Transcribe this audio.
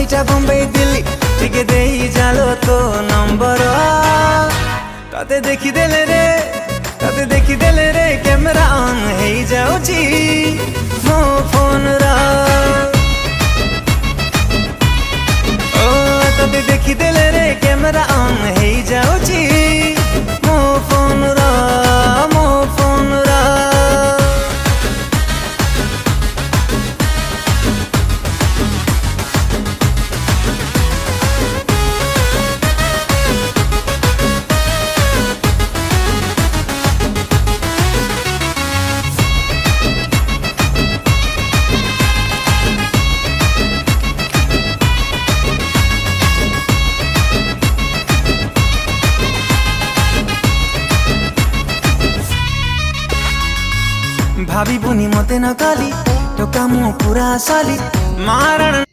कईटा बम्बई दिल्ली टिके दे जालो तो नंबर तते देखी देले रे कैमरा ऑन हे जाउची मो फोन रा ओ तते देखी देले रे कैमरा ऑन हे जाउची मो फोन रा भाभी बुनी मते न काली टोका मु पूरा साली मारण